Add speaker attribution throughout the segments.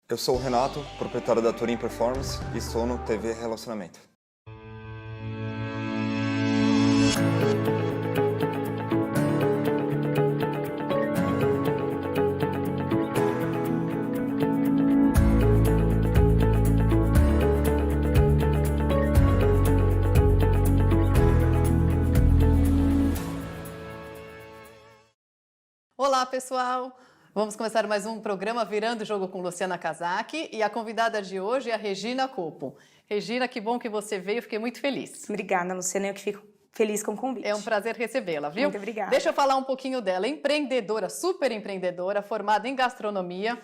Speaker 1: Eu sou o Renato, proprietário da Turim Performance e estou no TV Relacionamento.
Speaker 2: Olá, pessoal! Vamos começar mais um programa Virando o Jogo com Luciana Casaki e a convidada de hoje é a Regina Copo. Regina, que bom que você veio, fiquei muito feliz.
Speaker 3: Obrigada, Luciana, eu que fico feliz com o convite.
Speaker 2: É um prazer recebê-la, viu?
Speaker 3: Muito obrigada.
Speaker 2: Deixa eu falar um pouquinho dela. Empreendedora, super empreendedora, formada em gastronomia.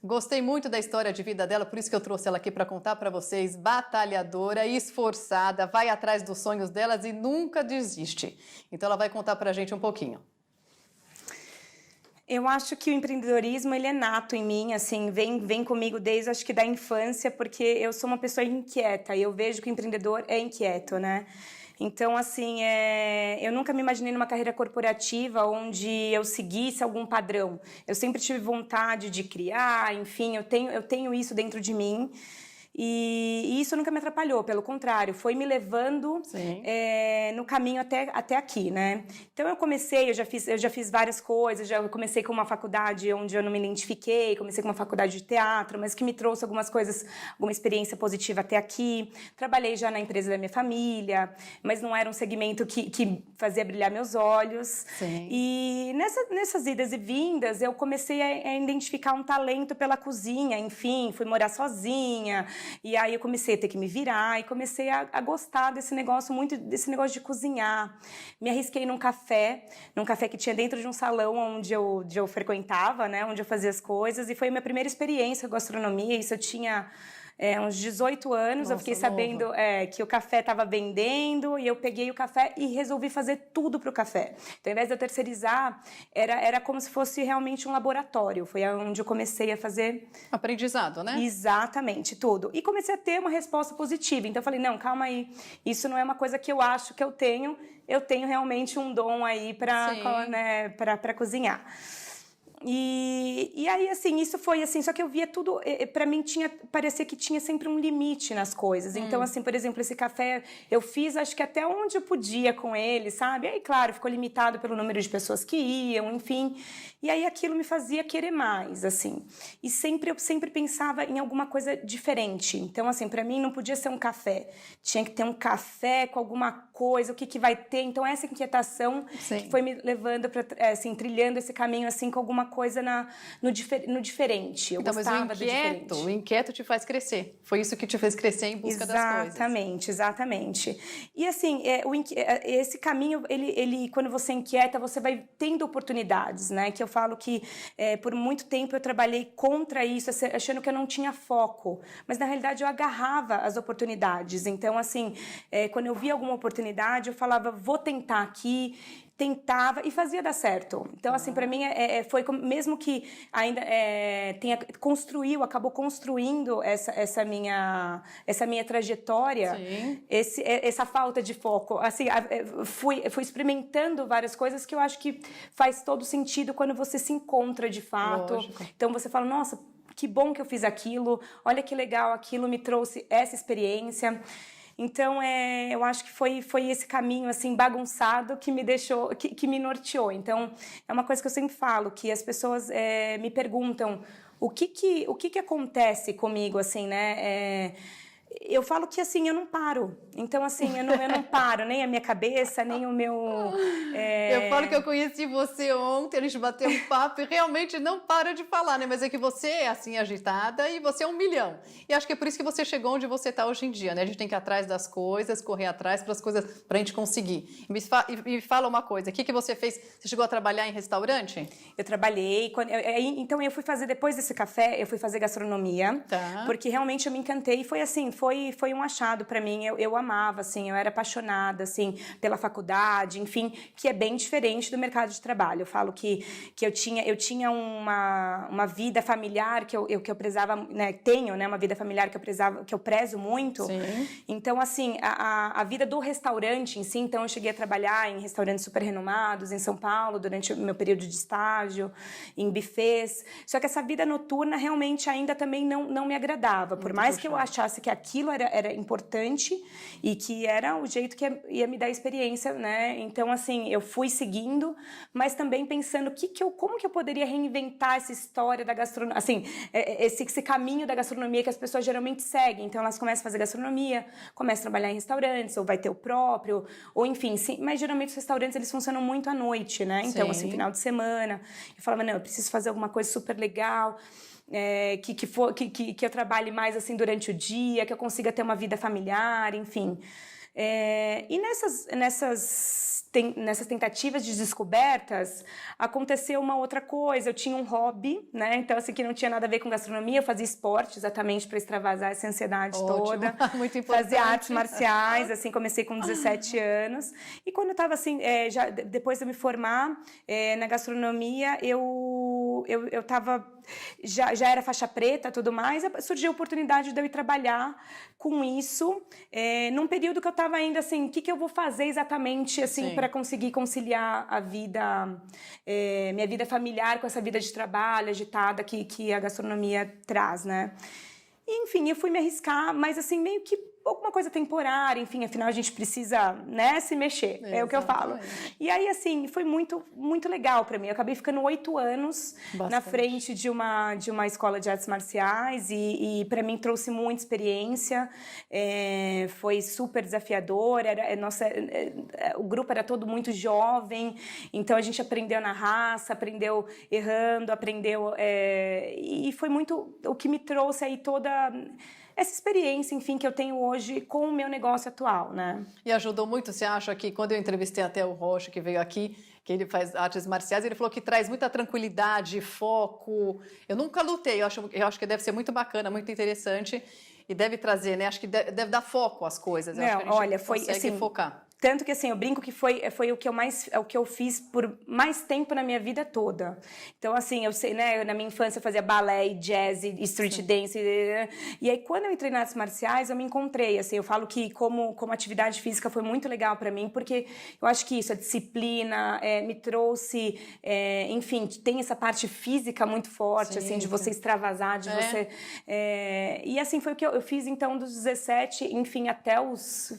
Speaker 2: Gostei muito da história de vida dela, por isso que eu trouxe ela aqui para contar para vocês. Batalhadora, esforçada, vai atrás dos sonhos delas e nunca desiste. Então ela vai contar para a gente um pouquinho.
Speaker 3: Eu acho que o empreendedorismo, ele é nato em mim, assim, vem comigo desde, acho que da infância, porque eu sou uma pessoa inquieta e eu vejo que o empreendedor é inquieto, né? Então, assim, eu nunca me imaginei numa carreira corporativa onde eu seguisse algum padrão. Eu sempre tive vontade de criar, enfim, eu tenho isso dentro de mim. E isso nunca me atrapalhou, pelo contrário, foi me levando no caminho até aqui, né? Então eu já fiz várias coisas, já comecei com uma faculdade onde eu não me identifiquei, comecei com uma faculdade de teatro, mas que me trouxe algumas coisas, alguma experiência positiva até aqui. Trabalhei já na empresa da minha família, mas não era um segmento que fazia brilhar meus olhos.
Speaker 2: Sim.
Speaker 3: E nessas idas e vindas, eu comecei a identificar um talento pela cozinha, enfim, fui morar sozinha. E aí eu comecei a ter que me virar e comecei a gostar desse negócio de cozinhar. Me arrisquei num café que tinha dentro de um salão onde eu frequentava, né, onde eu fazia as coisas, e foi a minha primeira experiência com gastronomia. Isso eu tinha uns 18 anos. Nossa, eu fiquei sabendo que o café estava vendendo e eu peguei o café e resolvi fazer tudo para o café. Então, ao invés de eu terceirizar, era como se fosse realmente um laboratório. Foi onde eu comecei a fazer...
Speaker 2: Aprendizado, né?
Speaker 3: Exatamente, tudo. E comecei a ter uma resposta positiva. Então, eu falei, não, calma aí, isso não é uma coisa que eu acho que eu tenho realmente um dom aí para cozinhar. E aí, assim, isso foi assim, só que eu via tudo, pra mim parecia que tinha sempre um limite nas coisas. Então, assim, por exemplo, esse café eu fiz, acho que até onde eu podia com ele, sabe? Aí, claro, ficou limitado pelo número de pessoas que iam, enfim. E aí aquilo me fazia querer mais, assim. E eu sempre pensava em alguma coisa diferente. Então, assim, pra mim não podia ser um café. Tinha que ter um café com alguma coisa, o que vai ter. Então, essa inquietação que foi me levando para, assim, trilhando esse caminho, assim, com alguma coisa no diferente. Eu gostava do diferente.
Speaker 2: O inquieto te faz crescer. Foi isso que te fez crescer em busca das coisas.
Speaker 3: Exatamente. E assim, esse caminho, ele quando você inquieta, você vai tendo oportunidades, né? Que eu falo que por muito tempo eu trabalhei contra isso, achando que eu não tinha foco. Mas na realidade eu agarrava as oportunidades. Então, assim, quando eu via alguma oportunidade, eu falava, vou tentar aqui. Tentava e fazia dar certo. Então, assim, para mim, foi mesmo que ainda acabou construindo essa minha trajetória, essa falta de foco. Assim, fui experimentando várias coisas que eu acho que faz todo sentido quando você se encontra de fato.
Speaker 2: Lógico.
Speaker 3: Então, você fala, nossa, que bom que eu fiz aquilo, olha que legal, aquilo me trouxe essa experiência. Então, eu acho que foi esse caminho, assim, bagunçado que me deixou, que me norteou. Então, é uma coisa que eu sempre falo, que as pessoas me perguntam o que acontece comigo, assim, né? Eu falo que, assim, eu não paro. Então, assim, eu não paro, nem a minha cabeça, nem o meu...
Speaker 2: Eu falo que eu conheci você ontem, a gente bateu um papo e realmente não para de falar, né? Mas é que você é, assim, agitada e você é 1 milhão. E acho que é por isso que você chegou onde você está hoje em dia, né? A gente tem que ir atrás das coisas, correr atrás para as coisas, para a gente conseguir. E me fala uma coisa, o que você fez? Você chegou a trabalhar em restaurante?
Speaker 3: Eu trabalhei, então eu fui fazer, depois desse café, eu fui fazer gastronomia, porque realmente eu me encantei e foi assim, foi um achado para mim. Eu amava, assim, eu era apaixonada, assim, pela faculdade, enfim, que é bem diferente do mercado de trabalho. Eu falo que eu tinha uma vida familiar que eu prezava, né, tenho, né, uma vida familiar que eu prezo muito.
Speaker 2: Sim.
Speaker 3: Então, assim, a vida do restaurante em si, então eu cheguei a trabalhar em restaurantes super renomados em São Paulo durante o meu período de estágio, em buffets. Só que essa vida noturna realmente ainda também não me agradava. Por mais que eu achasse que aquilo era importante e que era o jeito que ia me dar experiência, né? Então, assim, eu fui seguindo, mas também pensando como que eu poderia reinventar essa história da gastronomia, assim, esse caminho da gastronomia que as pessoas geralmente seguem. Então, elas começam a fazer gastronomia, começam a trabalhar em restaurantes, ou vai ter o próprio, ou enfim, sim, mas geralmente os restaurantes, eles funcionam muito à noite, né? Então,
Speaker 2: Sim.
Speaker 3: assim, final de semana, eu falava, não, eu preciso fazer alguma coisa super legal, que eu trabalhe mais, assim, durante o dia, que eu consiga ter uma vida familiar, enfim. E nessas tentativas de descobertas, aconteceu uma outra coisa. Eu tinha um hobby, né? Então, assim, que não tinha nada a ver com gastronomia. Eu fazia esporte exatamente para extravasar essa ansiedade toda.
Speaker 2: Muito importante.
Speaker 3: Fazia artes marciais, assim, comecei com 17 anos. E quando eu estava, assim, depois de eu me formar na gastronomia, eu estava... Já era faixa preta, tudo mais, surgiu a oportunidade de eu ir trabalhar com isso, num período que eu estava ainda assim, o que eu vou fazer exatamente assim para conseguir conciliar a vida, minha vida familiar com essa vida de trabalho agitada que a gastronomia traz, né? E, enfim, eu fui me arriscar, mas assim, meio que alguma coisa temporária, enfim, afinal a gente precisa, né, se mexer, é o que eu falo. E aí, assim, foi muito, muito legal pra mim. Eu acabei ficando 8 anos na frente de uma escola de artes marciais e pra mim trouxe muita experiência, foi super desafiador, o grupo era todo muito jovem, então a gente aprendeu na raça, aprendeu errando, aprendeu... e foi muito o que me trouxe aí toda... essa experiência, enfim, que eu tenho hoje com o meu negócio atual, né?
Speaker 2: E ajudou muito, você acha que quando eu entrevistei até o Rocha, que veio aqui, que ele faz artes marciais, ele falou que traz muita tranquilidade, foco. Eu nunca lutei, eu acho que deve ser muito bacana, muito interessante e deve trazer, né? Acho que deve dar foco às coisas.
Speaker 3: Não,
Speaker 2: acho que a gente
Speaker 3: olha, foi
Speaker 2: consegue
Speaker 3: assim,
Speaker 2: focar.
Speaker 3: Tanto que, assim, eu brinco que foi o que eu fiz por mais tempo na minha vida toda. Então, assim, eu sei, né, na minha infância eu fazia balé, jazz, street dance, e aí quando eu entrei nas artes marciais, eu me encontrei, assim, eu falo que como atividade física foi muito legal pra mim, porque eu acho que isso, a disciplina, me trouxe, enfim, tem essa parte física muito forte, assim, de você extravasar, de você... e assim, foi o que eu fiz, então, dos 17, enfim, até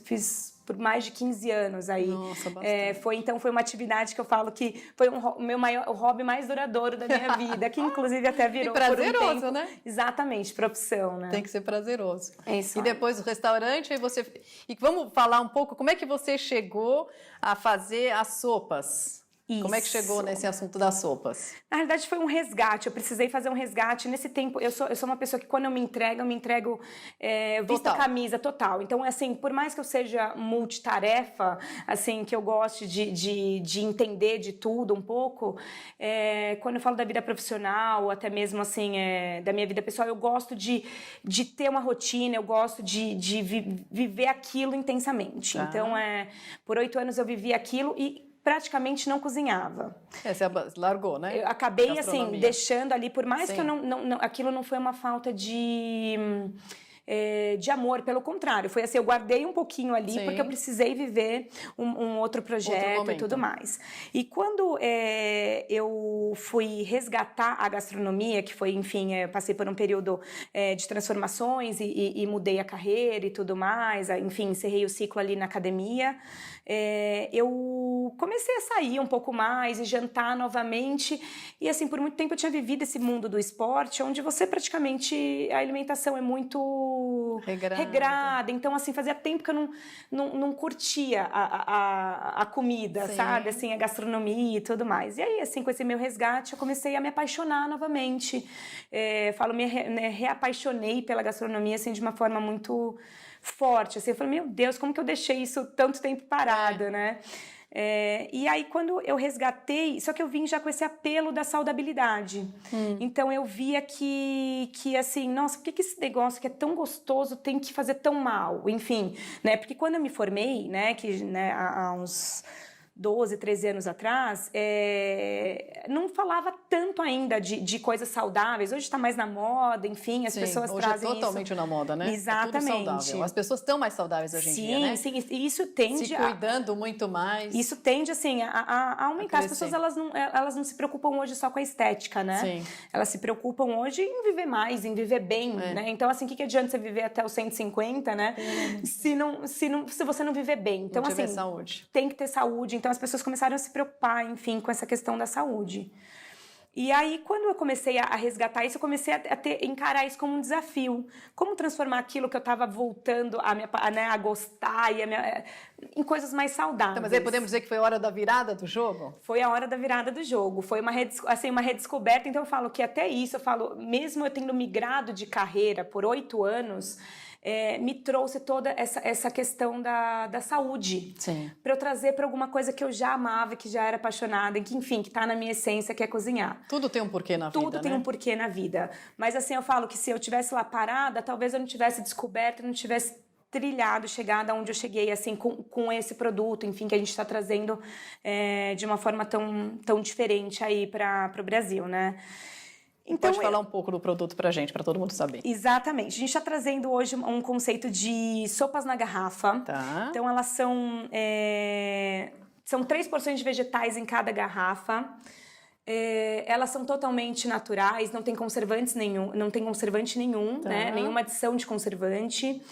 Speaker 3: fiz por mais de 15 anos aí.
Speaker 2: Nossa, bastante.
Speaker 3: Foi uma atividade que eu falo que foi o hobby mais duradouro da minha vida, que inclusive até virou
Speaker 2: e prazeroso,
Speaker 3: por um tempo,
Speaker 2: né?
Speaker 3: Exatamente, profissão, né?
Speaker 2: Tem que ser prazeroso.
Speaker 3: É isso.
Speaker 2: E depois do restaurante, aí você... E vamos falar um pouco, como é que você chegou a fazer as sopas?
Speaker 3: Isso.
Speaker 2: Como é que chegou nesse assunto das sopas?
Speaker 3: Na realidade, foi um resgate. Eu precisei fazer um resgate. Nesse tempo, eu sou uma pessoa que, quando eu me entrego vista a camisa total. Então, assim, por mais que eu seja multitarefa, assim, que eu goste de entender de tudo um pouco, quando eu falo da vida profissional, até mesmo, assim, da minha vida pessoal, eu gosto de ter uma rotina, eu gosto de viver aquilo intensamente. Então, por 8 anos eu vivi aquilo e praticamente não cozinhava.
Speaker 2: Você largou, né?
Speaker 3: Eu acabei, assim, deixando ali, por mais que eu aquilo não foi uma falta de amor, pelo contrário, foi assim, eu guardei um pouquinho ali, porque eu precisei viver um outro projeto e tudo mais. E quando eu fui resgatar a gastronomia, que foi, enfim, eu passei por um período de transformações e mudei a carreira e tudo mais, enfim, encerrei o ciclo ali na academia, eu comecei a sair um pouco mais e jantar novamente, e assim, por muito tempo eu tinha vivido esse mundo do esporte, onde você praticamente, a alimentação é muito regrada. Então, assim, fazia tempo que eu não curtia a comida, sabe? Assim, a gastronomia e tudo mais. E aí, assim, com esse meu resgate, eu comecei a me apaixonar novamente. Me reapaixonei pela gastronomia, assim, de uma forma muito forte. Assim, eu falei, meu Deus, como que eu deixei isso tanto tempo parado, né? E aí, quando eu resgatei, só que eu vim já com esse apelo da saudabilidade. Então, eu via que assim, nossa, por que esse negócio que é tão gostoso tem que fazer tão mal? Enfim, né? Porque quando eu me formei, né, há uns 12, 13 anos atrás, não falava tanto ainda de coisas saudáveis. Hoje está mais na moda, pessoas
Speaker 2: hoje
Speaker 3: trazem
Speaker 2: é totalmente na moda, né?
Speaker 3: Exatamente.
Speaker 2: É tudo saudável. As pessoas estão mais saudáveis hoje em dia, né?
Speaker 3: Sim, e isso tende
Speaker 2: se cuidando muito mais.
Speaker 3: Isso tende, assim, a aumentar. As pessoas, elas não se preocupam hoje só com a estética, né?
Speaker 2: Sim.
Speaker 3: Elas se preocupam hoje em viver mais, em viver bem, né? Então, assim, o que adianta você viver até os 150, né? Se você não viver bem. Então, assim,
Speaker 2: saúde.
Speaker 3: Tem que ter saúde. Então, as pessoas começaram a se preocupar, enfim, com essa questão da saúde. E aí, quando eu comecei a resgatar isso, eu comecei a encarar isso como um desafio. Como transformar aquilo que eu estava voltando a gostar em coisas mais saudáveis.
Speaker 2: Então, mas aí podemos dizer que foi a hora da virada do jogo?
Speaker 3: Foi a hora da virada do jogo. Foi uma redescoberta. Então, eu falo que até isso, mesmo eu tendo migrado de carreira por 8 anos... me trouxe toda essa questão da saúde. Para eu trazer para alguma coisa que eu já amava, que já era apaixonada, que está na minha essência, que é cozinhar.
Speaker 2: Tudo tem um porquê na vida,
Speaker 3: Tudo tem um porquê na vida. Mas assim, eu falo que se eu tivesse lá parada, talvez eu não tivesse descoberto, não tivesse trilhado, chegado aonde eu cheguei, assim, com esse produto, enfim, que a gente está trazendo de uma forma tão diferente aí para o Brasil, né?
Speaker 2: Então, pode falar um pouco do produto pra gente, para todo mundo saber.
Speaker 3: Exatamente. A gente está trazendo hoje um conceito de sopas na garrafa.
Speaker 2: Tá.
Speaker 3: Então, elas são 3 porções de vegetais em cada garrafa. Elas são totalmente naturais, não tem conservante nenhum,
Speaker 2: tá.
Speaker 3: né? Nenhuma adição de conservante.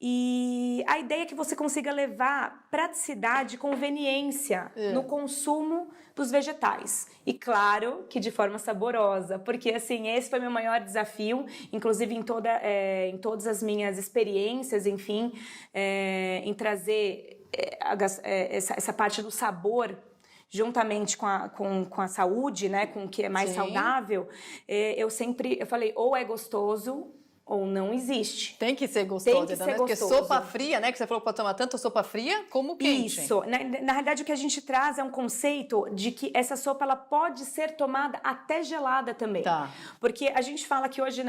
Speaker 3: E a ideia é que você consiga levar praticidade e conveniência no consumo dos vegetais. E claro que de forma saborosa, porque assim, esse foi meu maior desafio, inclusive em todas as minhas experiências, enfim, em trazer essa parte do sabor juntamente com a saúde, né, com o que é mais saudável. Eu falei, ou é gostoso ou não existe.
Speaker 2: Tem que ser gostoso,
Speaker 3: tem que ser
Speaker 2: porque
Speaker 3: gostoso.
Speaker 2: sopa fria, né, que você falou que pode tomar tanto sopa fria como quente.
Speaker 3: Isso. Na realidade, o que a gente traz é um conceito de que essa sopa ela pode ser tomada até gelada também.
Speaker 2: Tá.
Speaker 3: Porque a gente fala que hoje,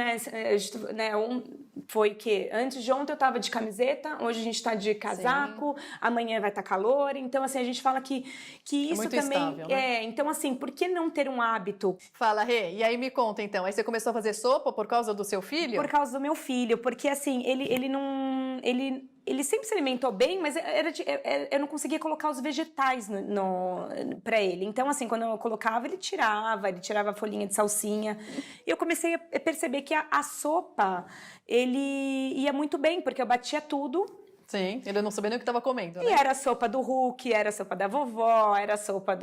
Speaker 3: foi que antes de ontem eu tava de camiseta, hoje a gente tá de casaco, amanhã vai estar calor. Então, assim, a gente fala que isso
Speaker 2: muito
Speaker 3: também
Speaker 2: estável, né?
Speaker 3: Então, assim, por que não ter um hábito?
Speaker 2: Fala, Rê, e aí me conta então, aí você começou a fazer sopa por causa do seu filho?
Speaker 3: Por causa do meu filho, porque assim, ele sempre se alimentou bem, mas eu não conseguia colocar os vegetais para ele. Então, assim, quando eu colocava, ele tirava a folhinha de salsinha. E eu comecei a perceber que a sopa, ele ia muito bem, porque eu batia tudo.
Speaker 2: Sim, ele não sabia nem o que estava comendo, né?
Speaker 3: E era a sopa do Hulk, era a sopa da vovó, era a sopa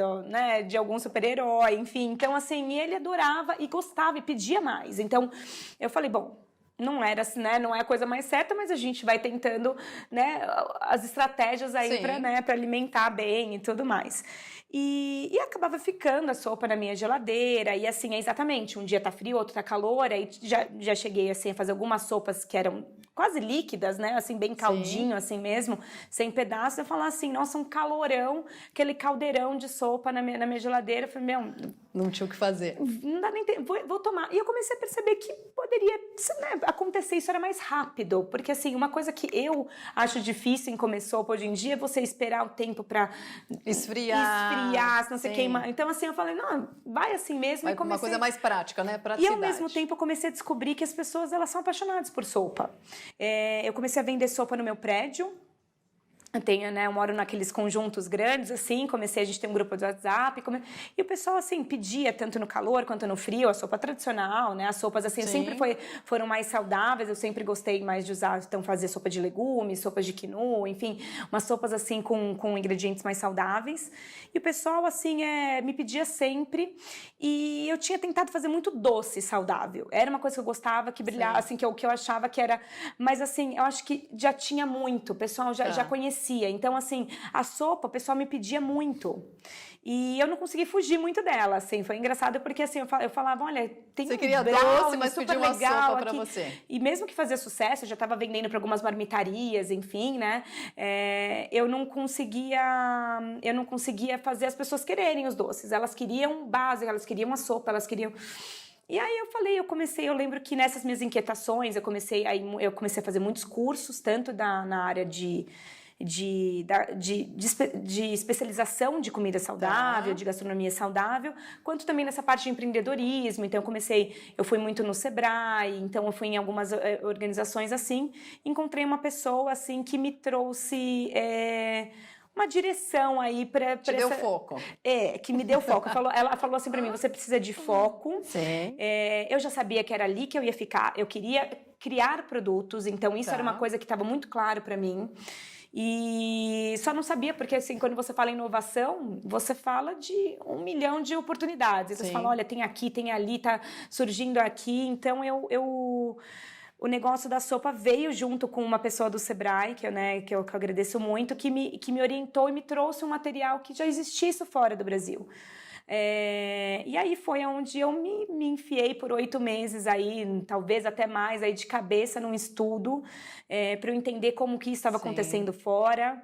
Speaker 3: de algum super-herói, enfim. Então, assim, ele adorava e gostava e pedia mais. Então, eu falei, bom, não era assim, né? Não é a coisa mais certa, mas a gente vai tentando, né, as estratégias aí para alimentar bem e tudo mais. E acabava ficando a sopa na minha geladeira, e assim, exatamente, um dia tá frio, outro tá calor, aí já cheguei assim a fazer algumas sopas que eram quase líquidas, né, assim, bem caldinho, assim mesmo, sem pedaços, eu falava assim, nossa, um calorão, aquele caldeirão de sopa na minha geladeira, eu falei,
Speaker 2: não tinha o que fazer.
Speaker 3: Não dá nem tempo, vou tomar. E eu comecei a perceber que poderia, né, acontecer, isso era mais rápido, porque assim, uma coisa que eu acho difícil em comer sopa hoje em dia é você esperar o tempo pra
Speaker 2: esfriar,
Speaker 3: se não se queimar. Então, assim, eu falei, não, vai assim mesmo.
Speaker 2: Vai, uma coisa mais prática, né? Praticidade.
Speaker 3: E ao mesmo tempo eu comecei a descobrir que as pessoas, elas são apaixonadas por sopa. Eu comecei a vender sopa no meu prédio. Eu moro naqueles conjuntos grandes, assim, a gente tem um grupo de WhatsApp, e o pessoal, assim, pedia, tanto no calor quanto no frio, a sopa tradicional, né, as sopas, assim, sempre foram mais saudáveis, eu sempre gostei mais de usar, então, fazer sopa de legumes, sopas de quinoa, enfim, umas sopas, assim, com ingredientes mais saudáveis, e o pessoal, assim, me pedia sempre, e eu tinha tentado fazer muito doce saudável, era uma coisa que eu gostava, que brilhava, assim, que eu achava que era, mas, assim, eu acho que já tinha muito, o pessoal já conhecia conhecia. Então, assim, a sopa, o pessoal me pedia muito. E eu não consegui fugir muito dela, assim. Foi engraçado porque, assim, eu falava, olha, tem
Speaker 2: você
Speaker 3: um
Speaker 2: queria
Speaker 3: brownie
Speaker 2: doce, mas
Speaker 3: super
Speaker 2: pediu uma
Speaker 3: legal
Speaker 2: sopa pra
Speaker 3: aqui.
Speaker 2: você.
Speaker 3: E mesmo que fazia sucesso, eu já estava vendendo para algumas marmitarias, enfim, né? Eu não conseguia fazer as pessoas quererem os doces. Elas queriam base, elas queriam a sopa, elas queriam... E aí eu lembro que nessas minhas inquietações, eu comecei a fazer muitos cursos, tanto na área de especialização de comida saudável, de gastronomia saudável, quanto também nessa parte de empreendedorismo. Então eu fui muito no Sebrae, então eu fui em algumas organizações assim, encontrei uma pessoa assim que me trouxe uma direção aí para
Speaker 2: deu foco.
Speaker 3: Que me deu foco. Ela falou assim para mim, você precisa de foco.
Speaker 2: Sim.
Speaker 3: Eu já sabia que era ali que eu ia ficar, eu queria criar produtos, então isso era uma coisa que estava muito claro para mim. E só não sabia, porque assim, quando você fala em inovação, você fala de 1 milhão de oportunidades. Você fala, olha, tem aqui, tem ali, tá surgindo aqui. Então, o negócio da sopa veio junto com uma pessoa do Sebrae, que eu agradeço muito, que me orientou e me trouxe um material que já existisse fora do Brasil. E aí foi onde eu me enfiei por 8 meses aí, talvez até mais, aí de cabeça num estudo, para eu entender como que isso estava acontecendo fora,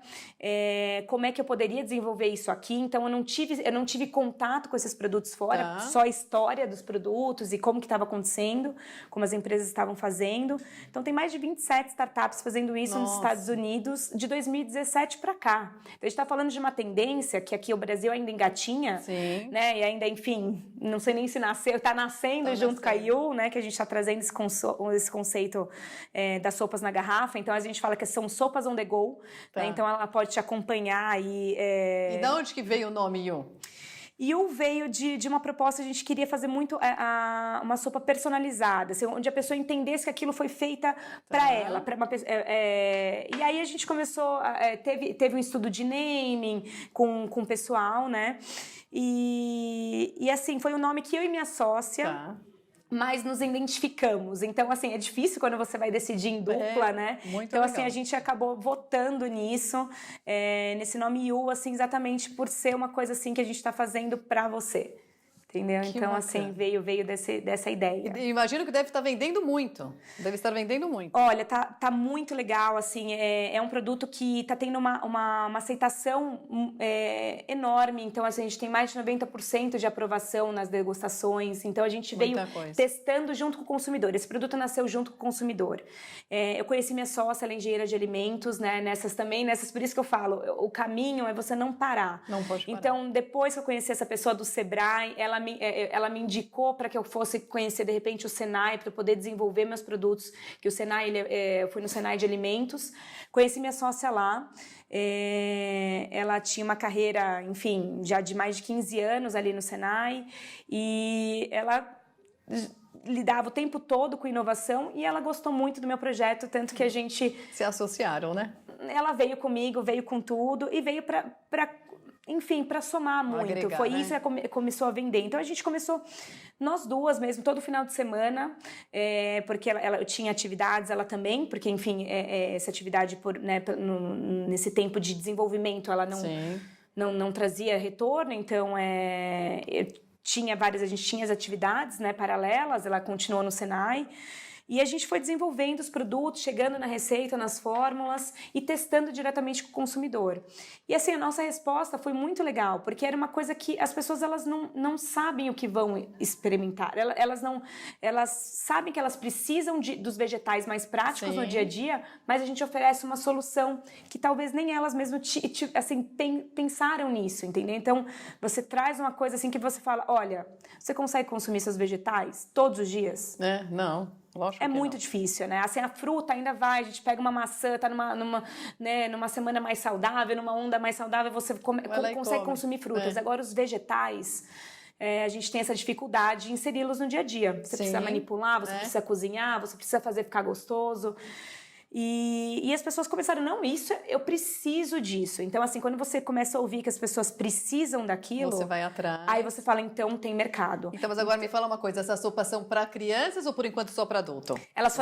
Speaker 3: como é que eu poderia desenvolver isso aqui. Então eu não tive contato com esses produtos fora, só a história dos produtos e como que estava acontecendo, como as empresas estavam fazendo. Então tem mais de 27 startups fazendo isso nos Estados Unidos de 2017 para cá. Então a gente está falando de uma tendência que aqui o Brasil ainda engatinha, né? E ainda, enfim, não sei nem se nasceu, está nascendo junto com a You, né? Que a gente está trazendo esse conceito das sopas na garrafa. Então a gente fala que são sopas on the go, né? Então ela pode te acompanhar aí.
Speaker 2: E de onde que veio o nome You?
Speaker 3: You veio de uma proposta, a gente queria fazer muito uma sopa personalizada, assim, onde a pessoa entendesse que aquilo foi feita para ela. E aí a gente começou, teve um estudo de naming com o pessoal, né? E assim, foi um nome que eu e minha sócia... mas nos identificamos. Então, assim, é difícil quando você vai decidir em dupla, né?
Speaker 2: Muito
Speaker 3: então,
Speaker 2: legal.
Speaker 3: assim, a gente acabou votando nisso, nesse nome You, assim, exatamente por ser uma coisa, assim, que a gente está fazendo para você. Entendeu?
Speaker 2: Que
Speaker 3: então,
Speaker 2: bacana.
Speaker 3: assim, veio dessa ideia.
Speaker 2: Imagino que deve estar vendendo muito. Deve estar vendendo muito.
Speaker 3: Olha, tá muito legal, assim, é um produto que tá tendo uma aceitação enorme. Então, assim, a gente tem mais de 90% de aprovação nas degustações. Então, a gente veio testando junto com o consumidor. Esse produto nasceu junto com o consumidor. Eu conheci minha sócia, ela é engenheira de alimentos, né? Por isso que eu falo, o caminho é você não parar.
Speaker 2: Não pode parar.
Speaker 3: Então, depois que eu conheci essa pessoa do Sebrae, ela me indicou para que eu fosse conhecer, de repente, o Senai, para eu poder desenvolver meus produtos, que o Senai, eu fui no Senai de alimentos, conheci minha sócia lá, ela tinha uma carreira, enfim, já de mais de 15 anos ali no Senai, e ela lidava o tempo todo com inovação, e ela gostou muito do meu projeto, tanto que a gente...
Speaker 2: Se associaram, né?
Speaker 3: Ela veio comigo, veio com tudo, e veio para somar muito.
Speaker 2: Agregar,
Speaker 3: foi
Speaker 2: né?
Speaker 3: isso que começou a vender. Então, a gente começou, nós duas mesmo, todo final de semana, porque ela tinha atividades, ela também, porque, enfim, essa atividade, nesse tempo de desenvolvimento, ela não trazia retorno, então, a gente tinha as atividades, né, paralelas, ela continuou no Senai, e a gente foi desenvolvendo os produtos, chegando na receita, nas fórmulas e testando diretamente com o consumidor. E assim, a nossa resposta foi muito legal, porque era uma coisa que as pessoas elas não sabem o que vão experimentar. Elas sabem que elas precisam dos vegetais mais práticos no dia a dia, mas a gente oferece uma solução que talvez nem elas mesmas pensaram nisso, entendeu? Então, você traz uma coisa assim que você fala, olha, você consegue consumir seus vegetais todos os dias?
Speaker 2: Não. Lógico
Speaker 3: é muito difícil, né? Assim, a fruta ainda vai, a gente pega uma maçã, tá numa semana mais saudável, numa onda mais saudável, você consegue consumir frutas. Agora, os vegetais, a gente tem essa dificuldade de inseri-los no dia a dia. Você precisa manipular, você precisa cozinhar, você precisa fazer ficar gostoso. E as pessoas começaram, não, eu preciso disso. Então, assim, quando você começa a ouvir que as pessoas precisam daquilo...
Speaker 2: Você vai atrás.
Speaker 3: Aí você fala, então tem mercado.
Speaker 2: Então, mas agora me fala uma coisa, essas sopas são para crianças ou por enquanto só para adulto?
Speaker 3: Elas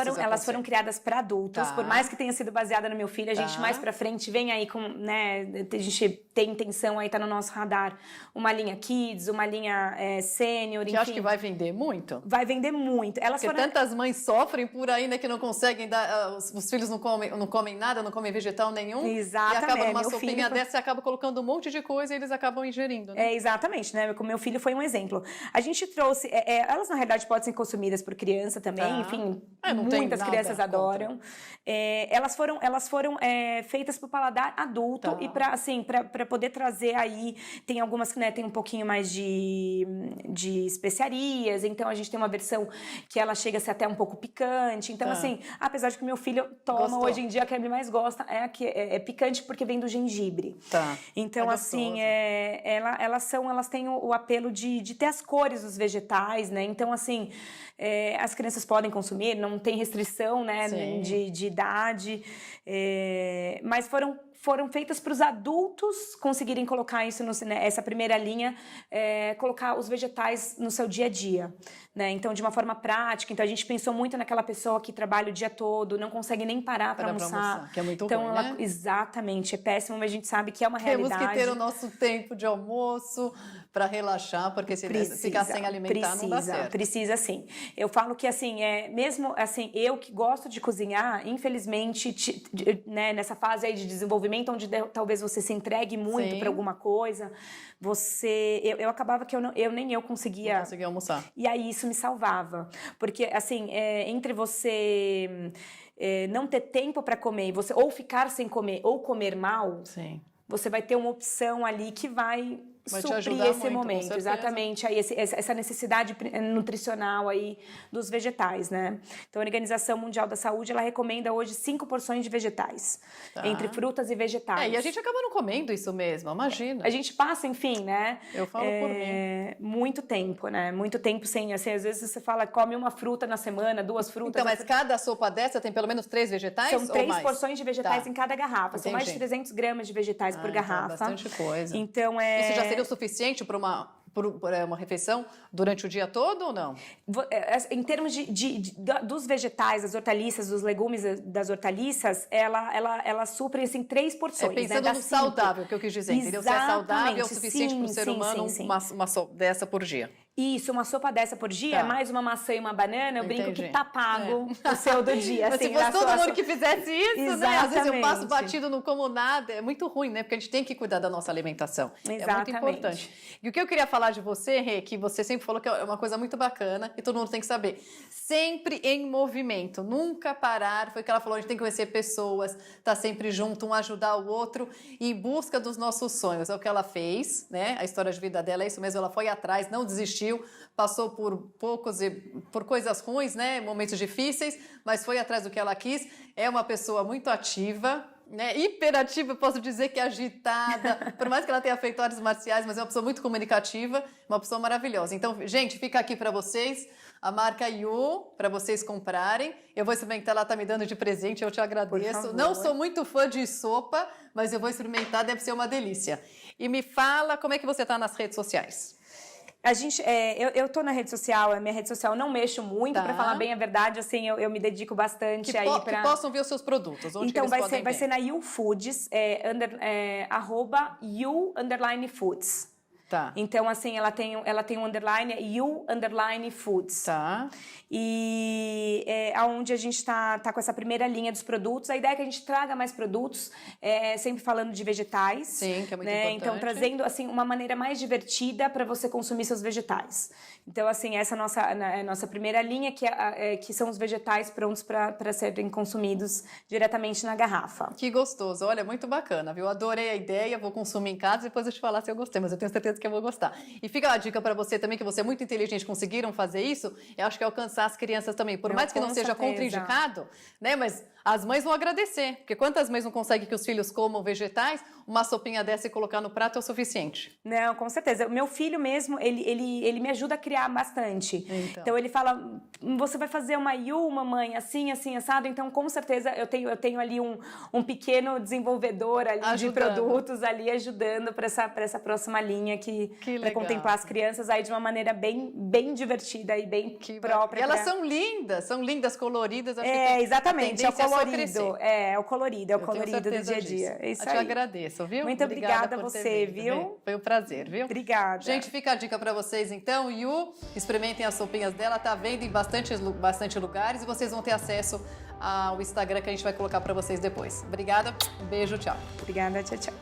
Speaker 3: foram criadas para adultos, por mais que tenha sido baseada no meu filho, a gente mais pra frente vem aí com, né, a gente tem intenção aí, tá no nosso radar, uma linha Kids, uma linha Sênior, enfim.
Speaker 2: Você acha que vai vender muito?
Speaker 3: Vai vender muito.
Speaker 2: Porque tantas mães sofrem por aí, né, que não conseguem dar, os filhos não comem nada, não comem vegetal nenhum.
Speaker 3: Exatamente.
Speaker 2: E acaba numa sopinha dessa, você acaba colocando um monte de coisa e eles acabam ingerindo, né?
Speaker 3: Exatamente, né? O meu filho foi um exemplo. A gente trouxe, elas na realidade podem ser consumidas por criança também, enfim, muitas crianças adoram. Elas foram feitas para o paladar adulto e para poder trazer aí, tem algumas que, né, tem um pouquinho mais de especiarias, então a gente tem uma versão que ela chega a ser até um pouco picante, então assim, apesar de que meu filho toma hoje em dia, a que ele mais gosta é picante porque vem do gengibre. Então assim, elas têm o apelo de ter as cores dos vegetais, né, então assim, as crianças podem consumir, não tem restrição, né, de idade, mas foram feitas para os adultos conseguirem colocar isso, essa primeira linha, colocar os vegetais no seu dia a dia, né? Então, de uma forma prática. Então, a gente pensou muito naquela pessoa que trabalha o dia todo, não consegue nem parar para almoçar.
Speaker 2: Que é muito
Speaker 3: ruim,
Speaker 2: né?
Speaker 3: Exatamente, é péssimo, mas a gente sabe que é uma realidade.
Speaker 2: Temos que ter o nosso tempo de almoço para relaxar, porque se ficar sem alimentar não dá certo.
Speaker 3: Precisa sim. Eu falo que, assim, mesmo assim, eu que gosto de cozinhar, infelizmente, né, nessa fase aí de desenvolvimento, onde talvez você se entregue muito para alguma coisa, eu acabava que nem eu conseguia...
Speaker 2: Não conseguia almoçar.
Speaker 3: E aí isso me salvava. Porque, assim, entre você não ter tempo para comer, ou ficar sem comer, ou comer mal, você vai ter uma opção ali que vai suprir esse momento, exatamente, aí essa necessidade nutricional aí dos vegetais, né? Então, a Organização Mundial da Saúde, ela recomenda hoje 5 porções de vegetais, entre frutas e vegetais.
Speaker 2: E a gente acaba não comendo isso mesmo, imagina.
Speaker 3: A gente passa, enfim, né?
Speaker 2: Eu falo por mim.
Speaker 3: Muito tempo, né? Muito tempo sem, assim, às vezes você fala, come uma fruta na semana, 2 frutas.
Speaker 2: Então, mas cada sopa dessa tem pelo menos 3 vegetais?
Speaker 3: São 3 porções de vegetais em cada garrafa. São mais de 300 gramas de vegetais por garrafa.
Speaker 2: Então, bastante coisa.
Speaker 3: Então,
Speaker 2: isso já seria o suficiente para uma refeição durante o dia todo ou não?
Speaker 3: Em termos dos vegetais, das hortaliças, dos legumes, das hortaliças, ela supre assim 3 porções.
Speaker 2: Pensando no saudável, que eu quis dizer, entendeu? Se é saudável, é o suficiente para o ser humano uma sopa dessa por dia.
Speaker 3: Isso, uma sopa dessa por dia, mais uma maçã e uma banana, eu brinco que tá pago o seu do dia.
Speaker 2: Mas
Speaker 3: assim,
Speaker 2: se fosse todo mundo que fizesse isso,
Speaker 3: exatamente,
Speaker 2: né? Às vezes eu passo batido, não como nada. É muito ruim, né? Porque a gente tem que cuidar da nossa alimentação.
Speaker 3: Exatamente.
Speaker 2: É muito importante. E o que eu queria falar de você, Rê, que você sempre falou que é uma coisa muito bacana e todo mundo tem que saber. Sempre em movimento, nunca parar. Foi o que ela falou, a gente tem que conhecer pessoas, tá sempre junto, um ajudar o outro, em busca dos nossos sonhos. É o que ela fez, né? A história de vida dela é isso mesmo, ela foi atrás, não desistiu, passou por coisas ruins, né? Momentos difíceis, mas foi atrás do que ela quis. É uma pessoa muito ativa, né? Hiperativa, eu posso dizer que é agitada, por mais que ela tenha feito artes marciais, mas é uma pessoa muito comunicativa, uma pessoa maravilhosa. Então, gente, fica aqui para vocês a marca Yu, para vocês comprarem. Eu vou experimentar, ela tá me dando de presente, eu te agradeço. Não sou muito fã de sopa, mas eu vou experimentar, deve ser uma delícia. E me fala como é que você tá nas redes sociais.
Speaker 3: Eu tô na rede social, a minha rede social eu não mexo muito, para falar bem a verdade, assim, eu me dedico bastante
Speaker 2: que
Speaker 3: aí para...
Speaker 2: Que possam ver os seus produtos, onde
Speaker 3: então,
Speaker 2: que eles podem ver?
Speaker 3: Vai ser na Yu Foods, @Yu_Foods.
Speaker 2: Tá.
Speaker 3: Então, assim, ela tem um underline, Yu_Foods.
Speaker 2: Tá.
Speaker 3: E aonde a gente tá com essa primeira linha dos produtos. A ideia é que a gente traga mais produtos, sempre falando de vegetais.
Speaker 2: Sim, que é muito
Speaker 3: né?
Speaker 2: importante.
Speaker 3: Então, trazendo, assim, uma maneira mais divertida para você consumir seus vegetais. Então, assim, essa é a nossa primeira linha, que são os vegetais prontos para serem consumidos diretamente na garrafa.
Speaker 2: Que gostoso. Olha, muito bacana, viu? Adorei a ideia, vou consumir em casa e depois eu te falar se eu gostei. Mas eu tenho certeza certeza que eu vou gostar. E fica a dica para você também, que você é muito inteligente, conseguiram fazer isso, eu acho que é alcançar as crianças também. Por mais que não seja contraindicado, né? Mas as mães vão agradecer, porque quantas mães não conseguem que os filhos comam vegetais, uma sopinha dessa e colocar no prato é o suficiente.
Speaker 3: Não, com certeza. O meu filho mesmo, ele me ajuda a criar bastante. Então ele fala, você vai fazer uma Yu, mamãe, assim, assado. Então, com certeza, eu tenho ali um pequeno desenvolvedor ali de produtos ali ajudando para essa próxima linha para contemplar as crianças aí de uma maneira bem divertida e bem própria.
Speaker 2: E elas são lindas, coloridas. Acho que
Speaker 3: exatamente, é o colorido. É o colorido do dia a dia. É isso aí.
Speaker 2: Eu te agradeço, viu?
Speaker 3: Muito obrigada a você, viu?
Speaker 2: Foi um prazer, viu?
Speaker 3: Obrigada.
Speaker 2: Gente, fica a dica para vocês então. Yu, experimentem as sopinhas dela, tá vendo em bastante lugares e vocês vão ter acesso ao Instagram que a gente vai colocar para vocês depois. Obrigada, um beijo, tchau.
Speaker 3: Obrigada, tchau.